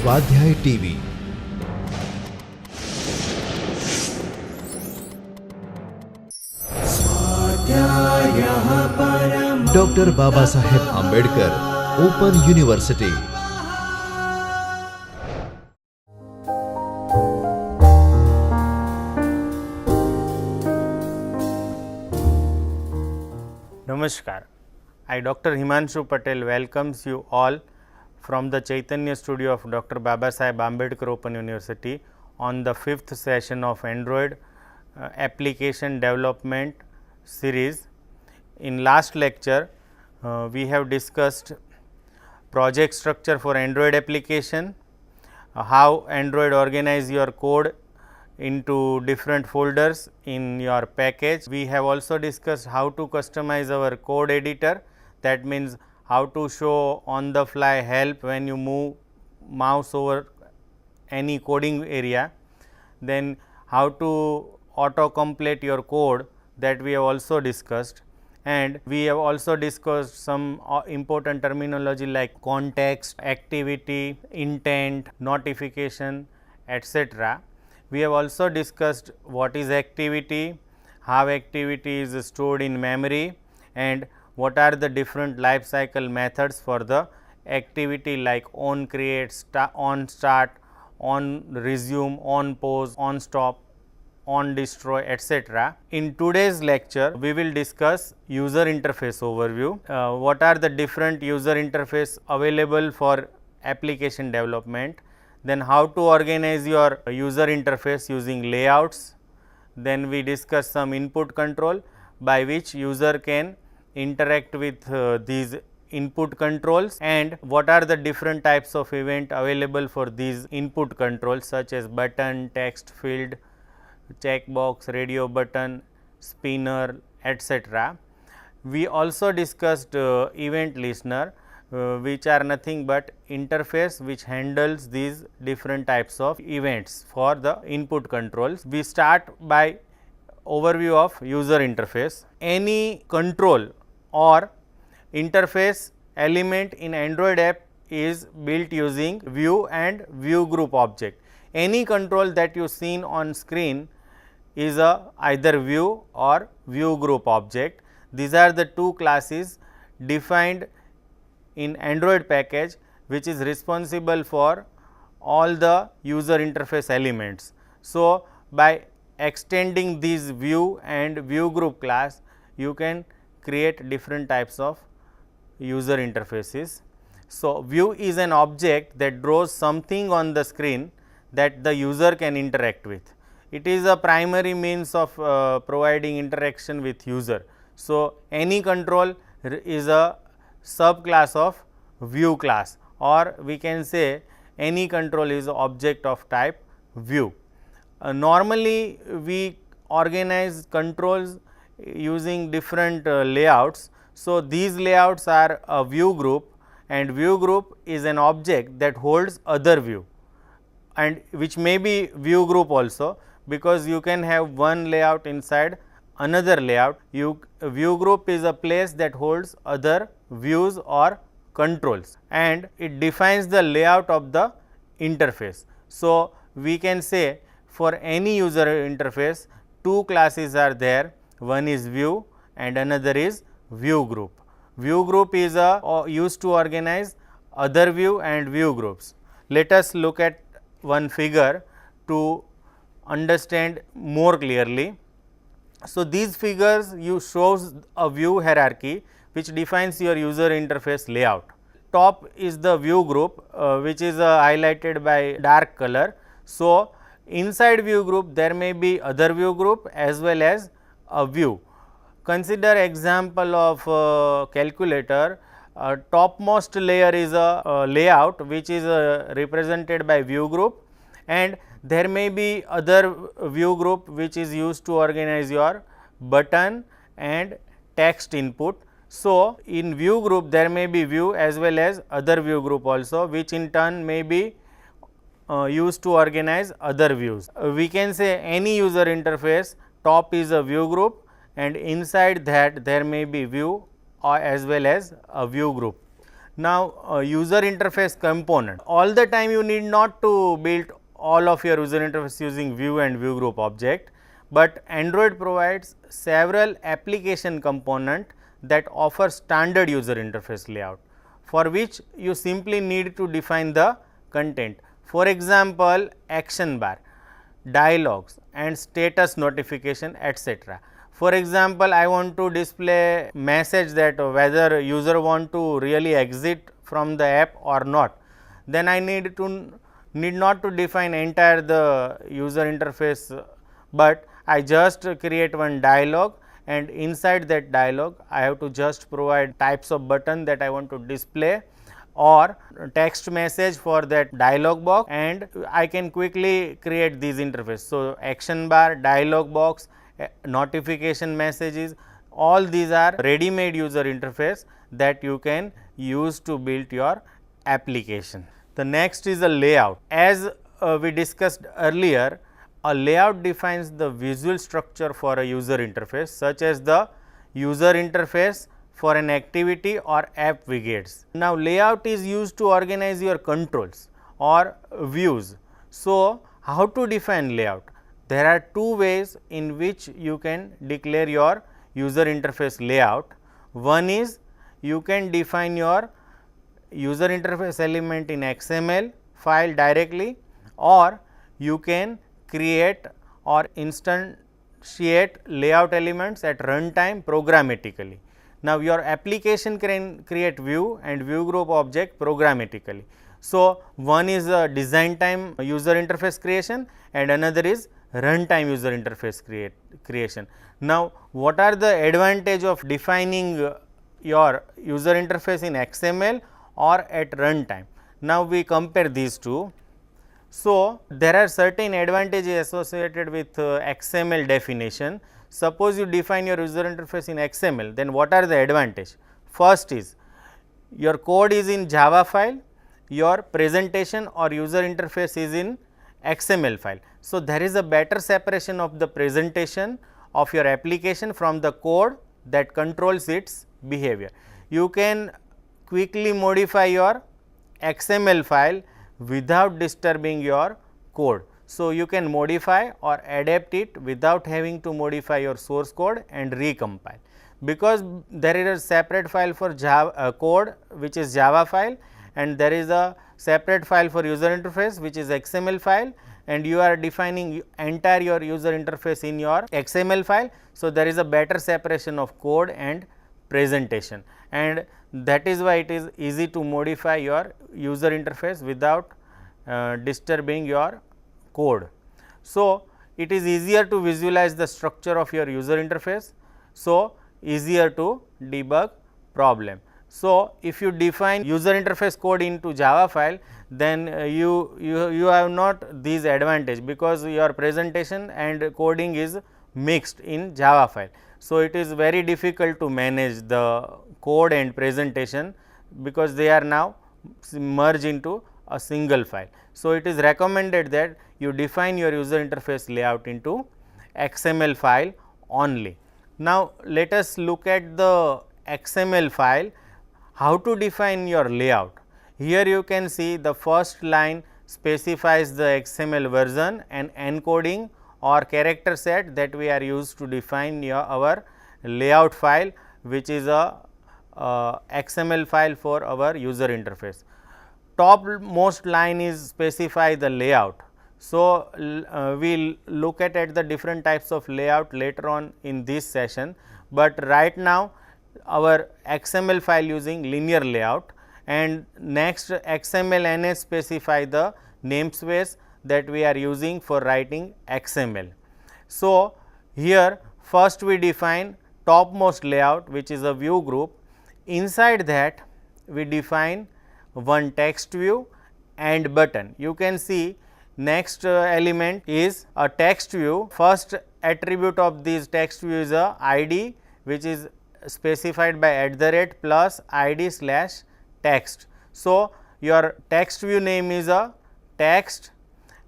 स्वाध्याय TV. Doctor Baba Saheb Ambedkar open university. Namaskar. I, Dr. Himanshu Patel, welcomes you all from the Chaitanya studio of Dr. Baba Saheb Ambedkar Open University on the 5th session of Android application development series. In last lecture, we have discussed project structure for Android application, how Android organize your code into different folders in your package. We have also discussed how to customize our code editor, that means how to show on the fly help when you move mouse over any coding area. Then how to auto complete your code, that we have also discussed, and we have also discussed some important terminology like context, activity, intent, notification, etc. We have also discussed what is activity, how activity is stored in memory, and what are the different life cycle methods for the activity like on create, on start, on resume, on pause, on stop, on destroy, etc. In today's lecture, we will discuss user interface overview. What are the different user interface available for application development, then how to organize your user interface using layouts. Then we discuss some input control by which user can interact with these input controls, and what are the different types of event available for these input controls such as button, text field, checkbox, radio button, spinner, etc. We also discussed event listener, which are nothing but interface which handles these different types of events for the input controls. We start by overview of user interface. Any control or interface element in Android app is built using view and view group object. Any control that you seen on screen is either view or view group object. These are the two classes defined in Android package which is responsible for all the user interface elements. So, by extending these view and view group class, you can create different types of user interfaces. So, view is an object that draws something on the screen that the user can interact with. It is a primary means of providing interaction with user. So, any control is a subclass of view class, or we can say any control is object of type view. Normally, we organize controls using different layouts. So, these layouts are a view group, and view group is an object that holds other view, and which may be view group also, because you can have one layout inside another layout. View group is a place that holds other views or controls, and it defines the layout of the interface. So, we can say for any user interface two classes are there, one is view and another is view group. View group is used to organize other view and view groups. Let us look at one figure to understand more clearly. So, these figures shows a view hierarchy which defines your user interface layout. Top is the view group which is highlighted by dark color. So, inside view group there may be other view group as well as a view. Consider example of calculator. Topmost layer is a layout which is represented by view group, and there may be other view group which is used to organize your button and text input. So, in view group there may be view as well as other view group also, which in turn may be used to organize other views. We can say any user interface, top is a view group and inside that there may be view or as well as a view group. Now, user interface component, all the time you need not to build all of your user interface using view and view group object, but Android provides several application component that offer standard user interface layout, for which you simply need to define the content. For example, action bar, dialogues and status notification, etc. For example, I want to display message that whether user want to really exit from the app or not, then I need not to define entire the user interface, but I just create one dialog, and inside that dialog I have to just provide types of button that I want to display or text message for that dialog box, and I can quickly create these interface. So, action bar, dialog box, notification messages, all these are ready made user interface that you can use to build your application. The next is a layout. As we discussed earlier, a layout defines the visual structure for a user interface, such as the user interface for an activity or app widgets. Now, layout is used to organize your controls or views. So, how to define layout? There are two ways in which you can declare your user interface layout. One is you can define your user interface element in XML file directly, or you can create or instantiate layout elements at runtime programmatically. Now, your application can create view and view group object programmatically. So, one is a design time user interface creation and another is runtime user interface creation. Now, what are the advantage of defining your user interface in XML or at runtime? Now, we compare these two. So, there are certain advantages associated with XML definition. Suppose you define your user interface in XML, then what are the advantage? First is your code is in Java file, your presentation or user interface is in XML file. So, there is a better separation of the presentation of your application from the code that controls its behavior. You can quickly modify your XML file without disturbing your code. So, you can modify or adapt it without having to modify your source code and recompile, because there is a separate file for Java code which is Java file, and there is a separate file for user interface which is XML file, and you are defining entire your user interface in your XML file. So, there is a better separation of code and presentation, and that is why it is easy to modify your user interface without disturbing your code. So, it is easier to visualize the structure of your user interface. So, easier to debug problem. So, if you define user interface code into Java file, then you have not these advantage, because your presentation and coding is mixed in Java file. So, it is very difficult to manage the code and presentation, because they are now merged into a single file. So, it is recommended that you define your user interface layout into XML file only. Now, let us look at the XML file, how to define your layout. Here you can see the first line specifies the XML version and encoding or character set that we are used to define our layout file, which is a XML file for our user interface. Top most line is specify the layout. So, we will look at the different types of layout later on in this session, but right now our XML file using linear layout, and next XML NS specify the namespace that we are using for writing XML. So, here first we define topmost layout, which is a view group. Inside that we define one text view and button. You can see next element is a text view. First attribute of this text view is a ID, which is specified by @ +ID/text. So, your text view name is a text,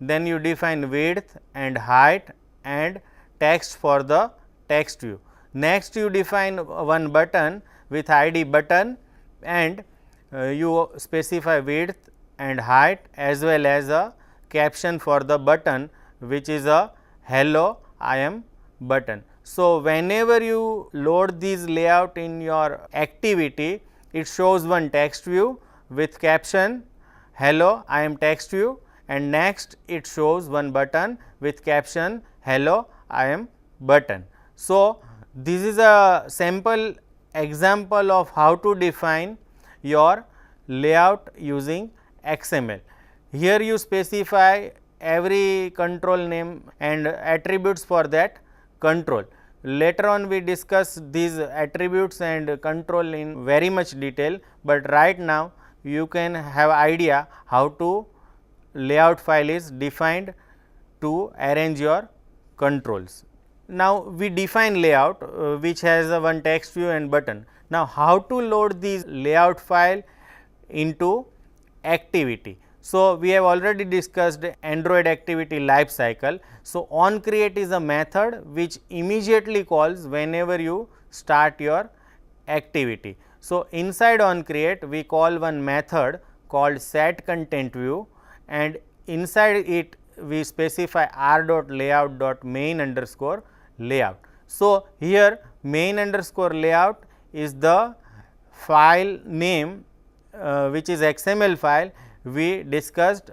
then you define width and height and text for the text view. Next you define one button with ID button, and you specify width and height as well as a caption for the button, which is a hello I am button. So, whenever you load these layout in your activity, it shows one text view with caption hello I am text view, and next it shows one button with caption hello I am button. So, this is a sample example of how to define your layout using XML. Here you specify every control name and attributes for that control. Later on we discuss these attributes and control in very much detail, but right now you can have idea how to layout file is defined to arrange your controls. Now, we define layout which has a one text view and button. Now, how to load these layout file into activity? So, we have already discussed Android activity life cycle. So, onCreate is a method which immediately calls whenever you start your activity. So, inside onCreate we call one method called setContentView, and inside it we specify r.layout.main_layout. So, here main underscore layout is the file name which is XML file we discussed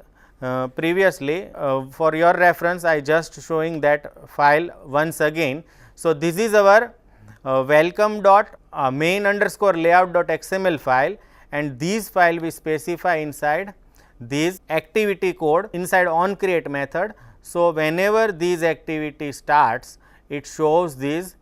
previously. For your reference I just showing that file once again. So, this is our welcome.main_layout.xml file, and these file we specify inside this activity code inside onCreate method. So, whenever these activity starts, it shows this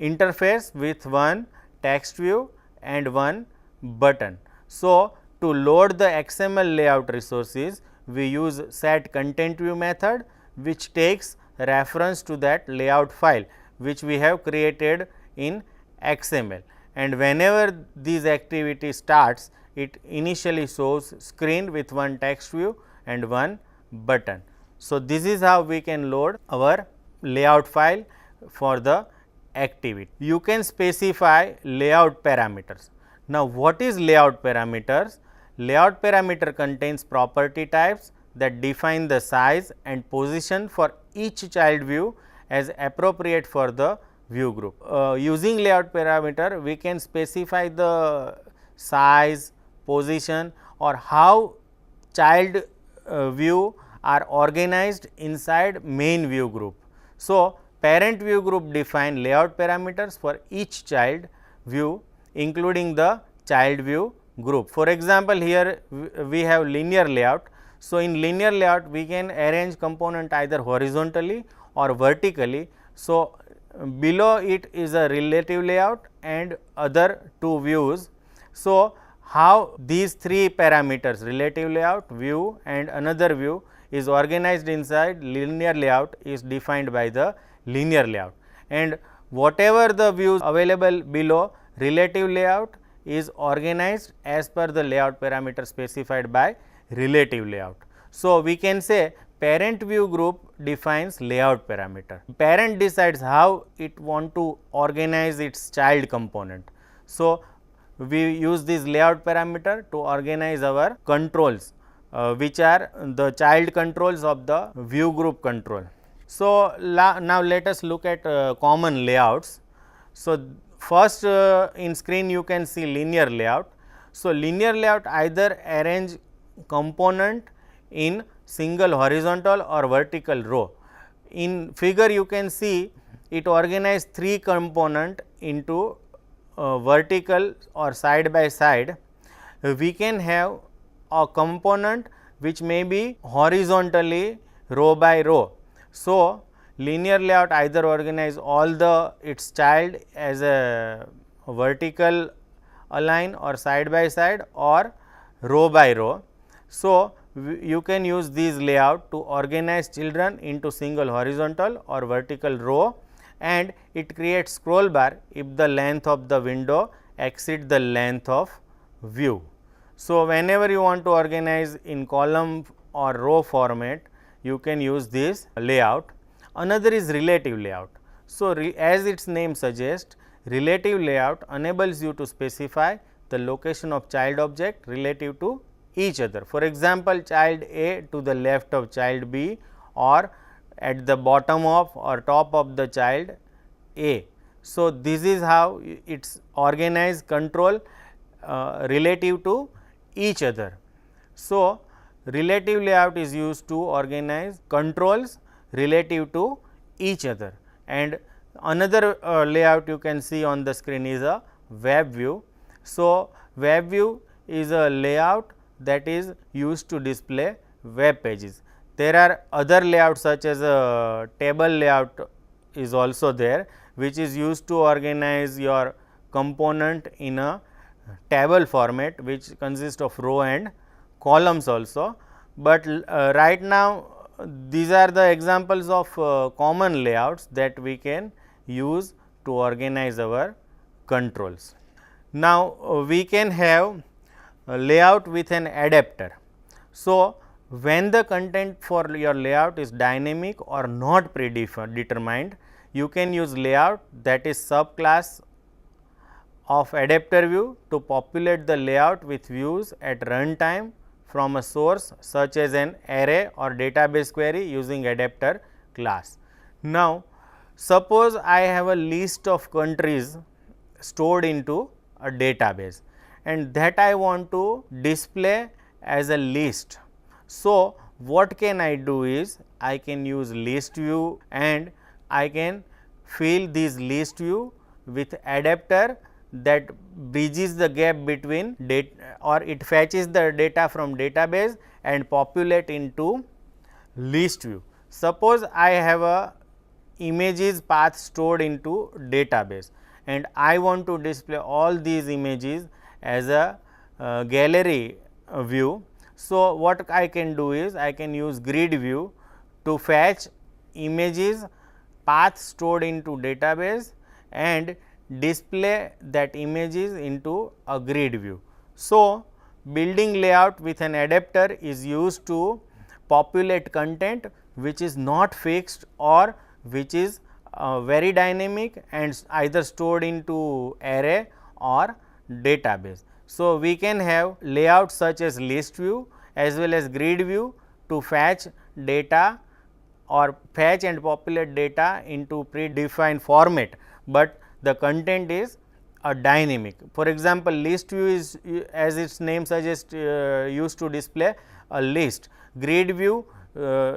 interface with one text view and one button. So, to load the XML layout resources, we use setContentView method, which takes reference to that layout file which we have created in XML, and whenever this activity starts, it initially shows screen with one text view and one button. So, this is how we can load our layout file for the activity. You can specify layout parameters. Now, what is layout parameters? Layout parameter contains property types that define the size and position for each child view as appropriate for the view group. Using layout parameter, we can specify the size, position, or how child view are organized inside main view group. So, parent view group define layout parameters for each child view, including the child view group. For example, here we have linear layout. So, in linear layout we can arrange component either horizontally or vertically. So, below it is a relative layout and other two views. So, how these three parameters relative layout, view and another view is organized inside linear layout is defined by the linear layout, and whatever the views available below relative layout is organized as per the layout parameter specified by relative layout. So, we can say parent view group defines layout parameter. Parent decides how it want to organize its child component. So, we use this layout parameter to organize our controls which are the child controls of the view group control. So, now let us look at common layouts. So, first in screen you can see linear layout. So, linear layout either arrange component in single horizontal or vertical row. In figure you can see it organize three component into vertical or side by side. We can have a component which may be horizontally row by row. So, linear layout either organize all the its child as a vertical align or side by side or row by row. So, you can use these layout to organize children into single horizontal or vertical row, and it creates scroll bar if the length of the window exceeds the length of view. So, whenever you want to organize in column or row format, you can use this layout. Another is relative layout. So, as its name suggests, relative layout enables you to specify the location of child object relative to each other. For example, child A to the left of child B or at the bottom of or top of the child A. So, this is how its organized control relative to each other. So, relative layout is used to organize controls relative to each other, and another layout you can see on the screen is a web view. So, web view is a layout that is used to display web pages. There are other layouts such as a table layout is also there, which is used to organize your component in a table format, which consists of row and columns also. But right now these are the examples of common layouts that we can use to organize our controls. Now, we can have a layout with an adapter. So, when the content for your layout is dynamic or not predetermined, you can use layout that is subclass of adapter view to populate the layout with views at runtime from a source such as an array or database query using adapter class. Now, suppose I have a list of countries stored into a database and that I want to display as a list. So, what can I do is I can use list view and I can fill this list view with adapter that bridges the gap between data, or it fetches the data from database and populate into list view. Suppose I have a images path stored into database and I want to display all these images as a gallery view. So, what I can do is I can use grid view to fetch images path stored into database and display that images into a grid view. So, building layout with an adapter is used to populate content which is not fixed or which is very dynamic and either stored into array or database. So, we can have layouts such as list view as well as grid view to fetch data or fetch and populate data into predefined format, but the content is a dynamic. For example, list view is, as its name suggests, used to display a list. Grid view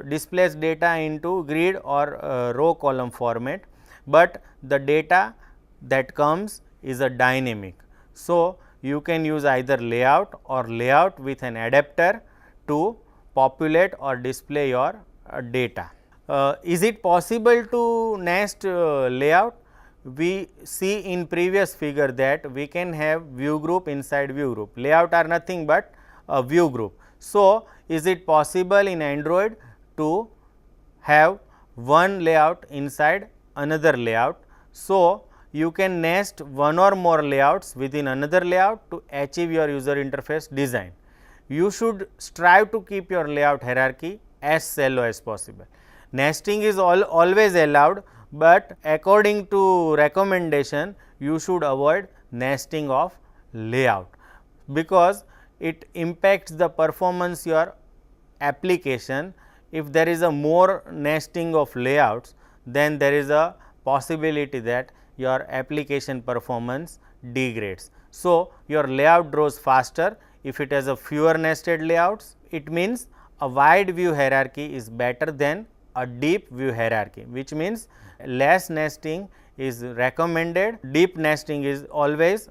displays data into grid or row column format, but the data that comes is a dynamic. So, you can use either layout or layout with an adapter to populate or display your data. Is it possible to nest layout? We see in previous figure that we can have view group inside view group. Layout are nothing but a view group. So, is it possible in Android to have one layout inside another layout? So, you can nest one or more layouts within another layout to achieve your user interface design. You should strive to keep your layout hierarchy as shallow as possible. Nesting is always allowed, but according to recommendation you should avoid nesting of layout, because it impacts the performance your application. If there is a more nesting of layouts, then there is a possibility that your application performance degrades. So, your layout grows faster if it has a fewer nested layouts. It means a wide view hierarchy is better than a deep view hierarchy, which means less nesting is recommended, deep nesting is always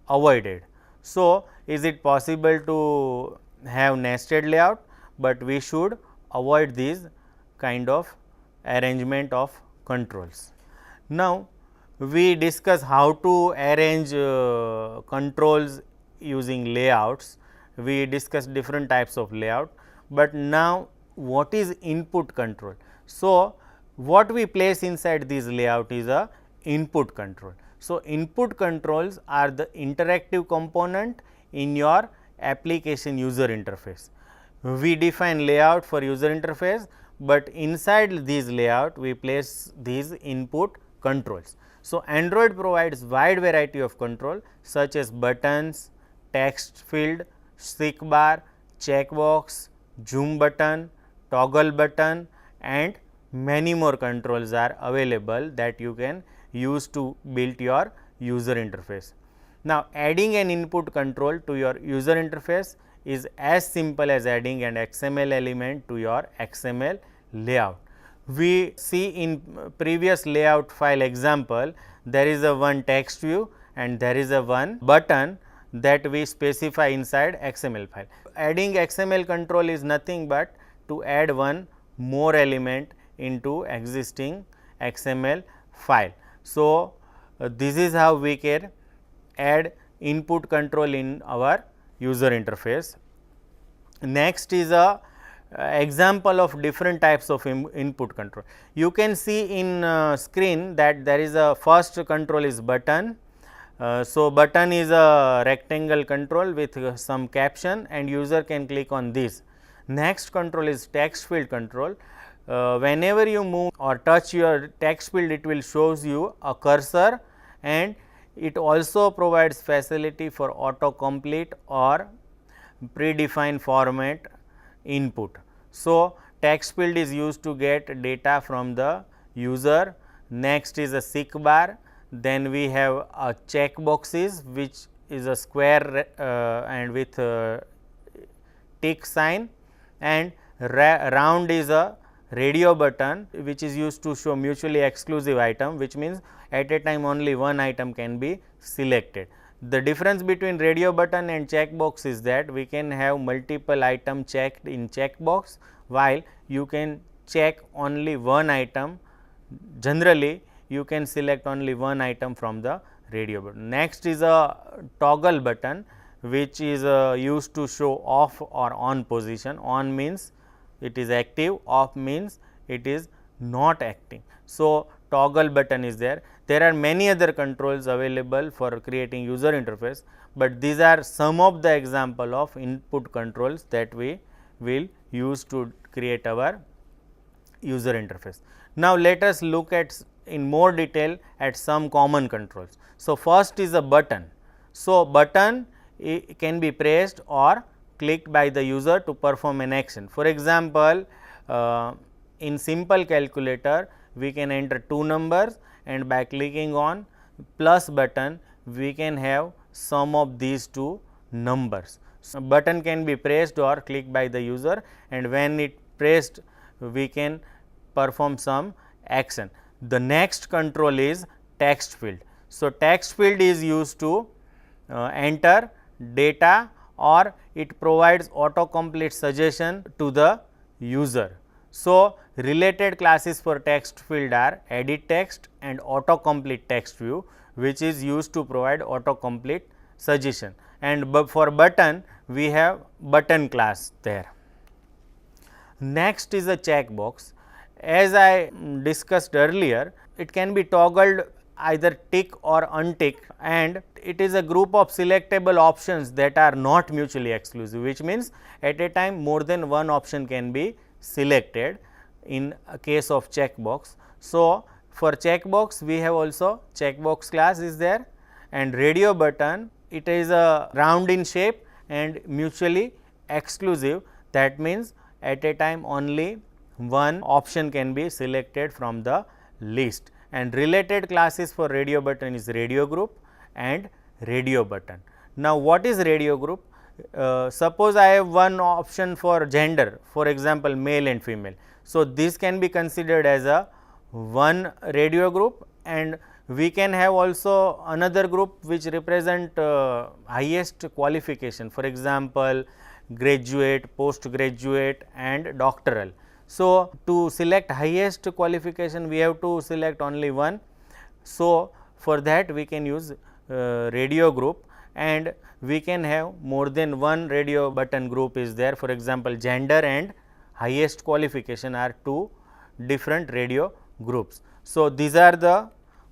avoided. So, is it possible to have nested layout, but we should avoid these kind of arrangement of controls. Now, we discuss how to arrange controls using layouts. We discuss different types of layout, but now what is input control? So, what we place inside this layout is a input control. So, input controls are the interactive component in your application user interface. We define layout for user interface, but inside this layout we place these input controls. So, Android provides wide variety of control such as buttons, text field, seek bar, checkbox, zoom button, toggle button, and many more controls are available that you can use to build your user interface. Now, adding an input control to your user interface is as simple as adding an XML element to your XML layout. We see in previous layout file example, there is a one text view and there is a one button that we specify inside XML file. Adding XML control is nothing but to add one more element into existing XML file. So, this is how we can add input control in our user interface. Next is a example of different types of input control. You can see in screen that there is a first control is button. So, button is a rectangle control with some caption and user can click on this. Next control is text field control. Whenever you move or touch your text field, it will shows you a cursor, and it also provides facility for autocomplete or predefined format input. So, text field is used to get data from the user. Next is a seek bar. Then we have a check boxes, which is a square and with tick sign, and round is a radio button, which is used to show mutually exclusive item, which means at a time only one item can be selected. The difference between radio button and checkbox is that we can have multiple item checked in checkbox, while you can check only one item. Generally, you can select only one item from the radio button. Next is a toggle button, which is used to show off or on position. On means it is active, off means it is not acting. So, toggle button is there. There are many other controls available for creating user interface, but these are some of the example of input controls that we will use to create our user interface. Now, let us look at in more detail at some common controls. So, first is a button. So, button can be pressed or clicked by the user to perform an action. For example, in simple calculator, we can enter two numbers, and by clicking on plus button, we can have sum of these two numbers. So, button can be pressed or clicked by the user, and when it pressed, we can perform some action. The next control is text field. So, text field is used to enter data, or it provides autocomplete suggestion to the user. So, related classes for text field are edit text and autocomplete text view, which is used to provide autocomplete suggestion, and for button we have button class there. Next is a checkbox. As I discussed earlier, it can be toggled either tick or untick, and it is a group of selectable options that are not mutually exclusive, which means at a time more than one option can be selected in a case of checkbox. So, for checkbox we have also checkbox class is there, and radio button, it is a round in shape and mutually exclusive. That means at a time only one option can be selected from the list, and related classes for radio button is radio group and radio button. Now, what is radio group? Suppose I have one option for gender, for example male and female. So, this can be considered as a one radio group, and we can have also another group which represent highest qualification, for example graduate, postgraduate and doctoral. So, to select highest qualification we have to select only one. So, for that we can use radio group, and we can have more than one radio button group is there. For example, gender and highest qualification are two different radio groups. So, these are the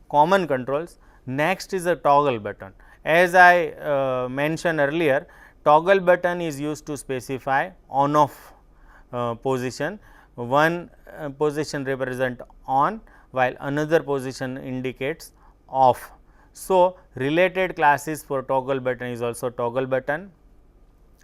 common controls. Next is a toggle button. As I mentioned earlier, toggle button is used to specify on off position. One position represent on, while another position indicates off. So, related classes for toggle button is also toggle button.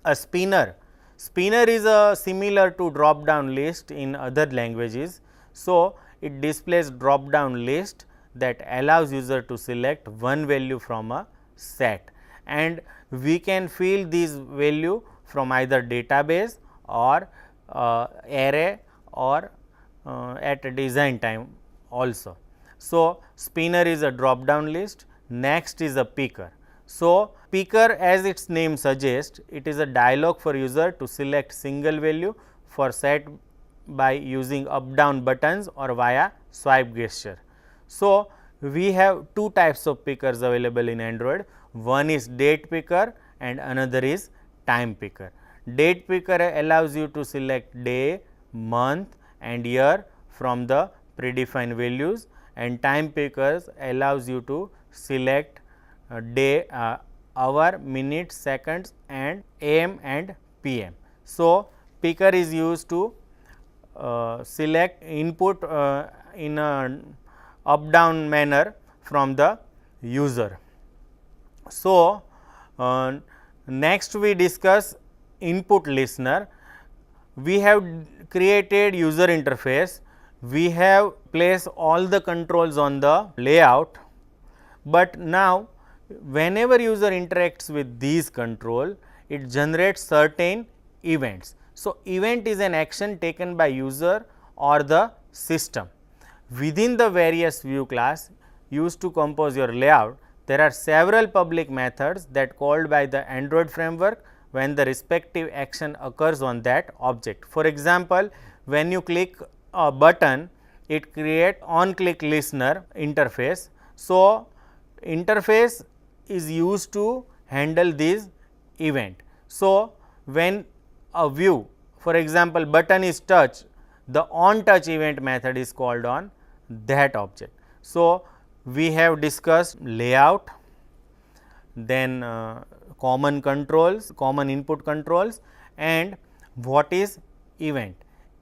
A spinner. Spinner is similar to drop down list in other languages. So, it displays drop down list that allows user to select one value from a set, and we can fill this value from either database or array or at a design time also. So, spinner is a drop down list. Next is a picker. So, picker, as its name suggests, it is a dialog for user to select single value for set by using up down buttons or via swipe gesture. So, we have two types of pickers available in Android. One is date picker and another is time picker. Date picker allows you to select day, month and year from the predefined values, and time pickers allows you to select day, hour, minutes, seconds and AM and PM. So, picker is used to select input in a up down manner from the user. So, next we discuss input listener. We have created user interface. We have placed all the controls on the layout, but now whenever user interacts with these control, it generates certain events. So, event is an action taken by user or the system. Within the various view class used to compose your layout, there are several public methods that called by the Android framework when the respective action occurs on that object. For example, when you click a button, it creates on click listener interface. So, interface is used to handle this event. So, when a view, for example, button is touched, the on touch event method is called on that object. So, we have discussed layout, then common controls, common input controls, and what is event.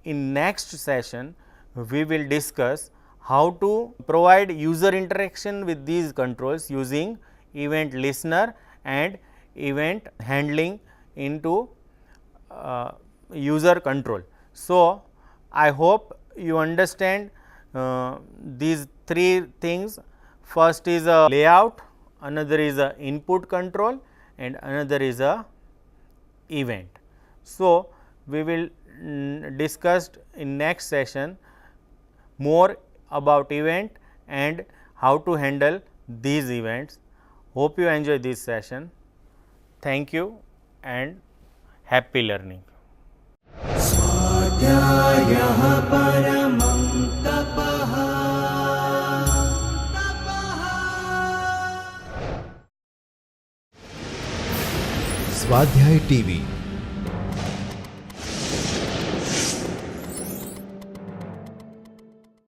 In next session, we will discuss how to provide user interaction with these controls using event listener and event handling into user control. So, I hope you understand these three things. First is a layout, another is a input control and another is a event. So, we will discuss in next session more about event and how to handle these events. Hope you enjoy this session. Thank you and happy learning. स्वाध्याय TV